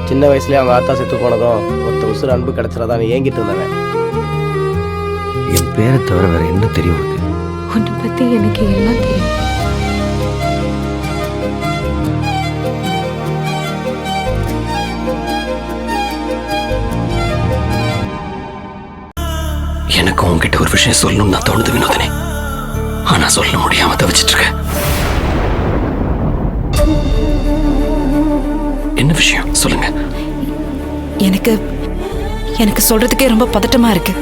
சின்ன வயசுலேயே அவங்க ஆத்தா செத்து போனதும் ஒருத்த உசுறு அன்பு கிடச்சிடாதான் ஏங்கிட்டு இருந்தவன். என் பேரை தவிர வேற என்ன தெரியும் உனக்கு? உன்னை பத்தி எனக்கு எல்லாம் தெரியும். எனக்கு உன்கிட்ட ஒரு விஷயம் சொல்லணும்னு நான் தோணுது வினோதனே. ஆனா சொல்ல முடியாம தவிச்சிட்டு இருக்கேன். என்ன விஷயம் சொல்லுங்க. எனக்கு எனக்கு சொல்றதுக்கே ரொம்ப பதட்டமா இருக்கு.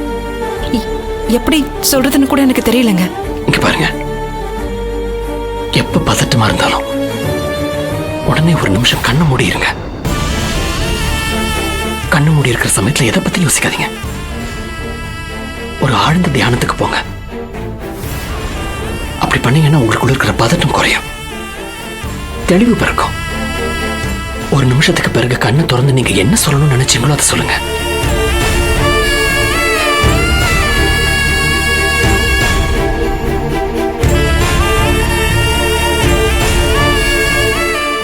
எப்படி சொல்றதுன்னு கூட எனக்கு தெரியலங்க. இங்க பாருங்க, எப்ப பதட்டமா இருந்தாலும் உடனே ஒரு நிமிஷம் கண்ணு மூடி இருங்க. கண்ணு மூடி இருக்கிற சமயத்துல எதை பத்தி யோசிக்காதீங்க. ஒரு ஆழ்ந்த தியானத்துக்கு போங்க. அப்படி பண்ணீங்கன்னா உங்களுக்குள்ள இருக்கிற பதட்டம் குறையும், தெளிவு பிறக்கும். ஒரு நிமிஷத்துக்கு பிறகு கண்ணை திறந்து நீங்க என்ன சொல்லணும்னு நினைச்சீங்களோ அதை சொல்லுங்க.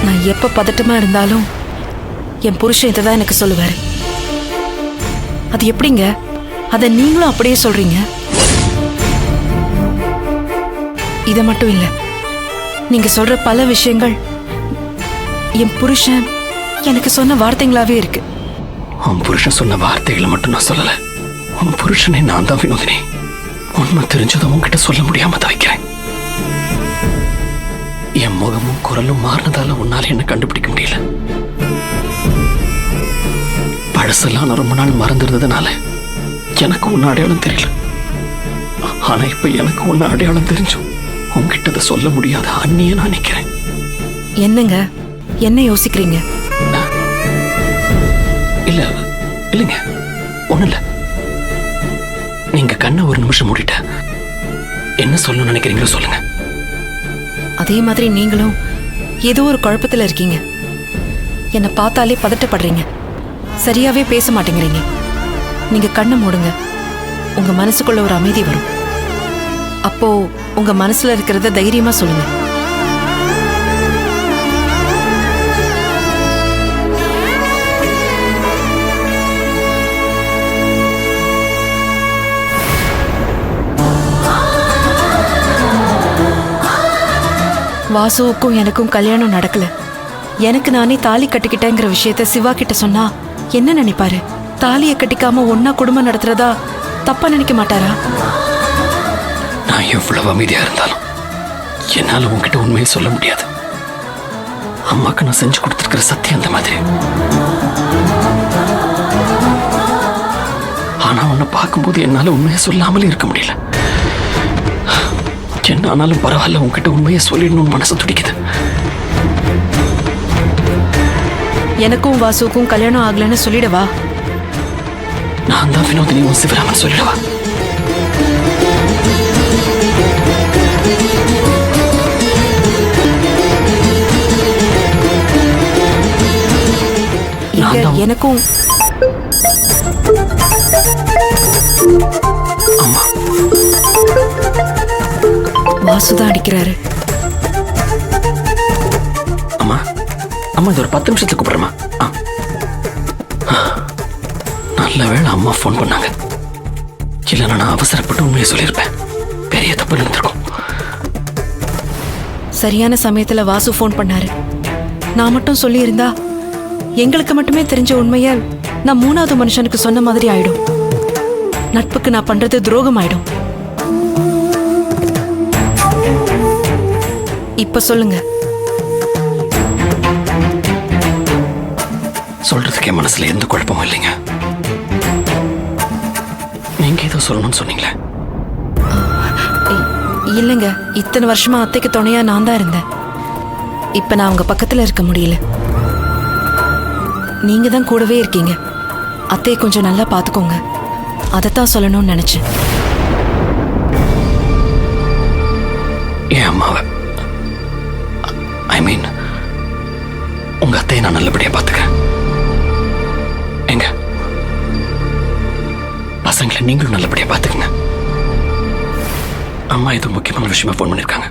நான் எப்ப பதட்டமா இருந்தாலும் என் புருஷன் இதைதான் எனக்கு சொல்லுவாரு. அது எப்படிங்க? அதை நீங்களும் அப்படியே சொல்றீங்க. இதை மட்டும் இல்ல, நீங்க சொல்ற பல விஷயங்கள் என் புருஷன் எனக்கு சொன்ன வார்த்தைகளாவே இருக்கு. உன் புருஷன் சொன்ன வார்த்தைகளை மட்டும் நான் சொல்லல, உன் புருஷனை நான் தான் வினோதினி. உண்மை தெரிஞ்சதும் உன்கிட்ட சொல்ல முடியாம தவிக்கிறேன். என் முகமும் குரலும் மாறினதால உன்னால என்ன கண்டுபிடிக்க முடியல. பழசெல்லாம் நான் ரொம்ப நாள் மறந்துருந்ததுனால எனக்கு உன்ன அடையாளம் தெரியல. ஆனா இப்ப எனக்கு உன்ன அடையாளம் தெரிஞ்சும் உன்கிட்ட அதை சொல்ல முடியாத அண்ணிய நான் நிக்கிறேன். என்னங்க என்ன யோசிக்கிறீங்க? இல்ல இல்லைங்க, ஒண்ணு இல்ல. நீங்க கண்ணை ஒரு நிமிஷம் மூடிட்ட என்ன சொல்லணும்னு நினைக்கிறீங்களோ சொல்லுங்க. அதே மாதிரி நீங்களும் ஏதோ ஒரு குழப்பத்துல இருக்கீங்க. என்னை பார்த்தாலே பதட்டப்படுறீங்க, சரியாவே பேச மாட்டேங்கிறீங்க. நீங்க கண்ணை மூடுங்க, உங்க மனசுக்குள்ள ஒரு அமைதி வரும். அப்போ உங்க மனசுல இருக்கிறத தைரியமா சொல்லுங்க. வாசுவுக்கும் எனக்கும் கல்யாணம் நடக்கல. எனக்கு நானே தாலி கட்டிக்கிட்டேங்கிற விஷயத்த சிவா கிட்ட சொன்னா என்ன நினைப்பாரு? தாலியை கட்டிக்காம ஒன்னா குடும்பம் நடத்துறதா தப்பா நினைக்க மாட்டாரா? நான் எவ்வளவு அமைதியா இருந்தாலும் என்னால உன்கிட்ட உண்மையை சொல்ல முடியாது. அம்மாக்கு நான் செஞ்சு கொடுத்துருக்கிற சத்தியம் அந்த மாதிரி. ஆனா உன்னை பார்க்கும்போது என்னால உண்மையை சொல்லாமலே இருக்க முடியல. என்ன ஆனாலும் பரவாயில்ல, உன்கிட்ட உண்மையை சொல்லிடணும்னு மனசு துடிக்குது. எனக்கும் வாசுவுக்கும் கல்யாணம் ஆகலன்னு சொல்லிடவா? நான் தான் வினோதினி உன் சிவராமன் சொல்லிடவா? எனக்கும் அம்மா வாசுதான் அடிக்கிறாரு. அம்மா அம்மா இது ஒரு 10 நிமிஷத்துல கூப்பிடுறமா? நல்ல வேளை அம்மா போன் பண்ணாங்க, இல்லைன்னா நான் அவசரப்பட்டு உண்மையை சொல்லியிருப்பேன். பெரிய தப்பு நடந்திருக்கும். சரியான சமயத்துல வாசு போன் பண்ணாரு. நான் மட்டும் சொல்லி இருந்தா எங்களுக்கு மட்டுமே தெரிஞ்ச உண்மைய நான் 3வது மனுஷனுக்கு சொன்ன மாதிரி ஆயிடும். நட்புக்கு நான் பண்றது துரோகம் ஆயிடும். இப்ப சொல்லுங்க. சொல்றதுக்கே மனசுல எந்த குழப்பமும் இல்லைங்க. நீங்க ஏதோ சொல்லணும்னு சொன்னீங்களே? இல்லைங்க, இத்தனை வருஷமா அத்தைக்கு துணையா நான் தான் இருந்தேன். இப்ப நான் அவங்க பக்கத்துல இருக்க முடியல. நீங்க தான் கூடவே இருக்கீங்க. அத்தையை கொஞ்சம் நல்லா பாத்துக்கோங்க. அதைத்தான் சொல்லணும்னு நினைச்சேன். என் அம்மாவை, ஐ மீன் உங்க அத்தையை நான் நல்லபடியா பாத்துக்கிறேன். எங்க பசங்களை நீங்களும் நல்லபடியா பாத்துக்கங்க. அம்மா ஏதோ முக்கியமான விஷயமா போன் பண்ணிருக்காங்க.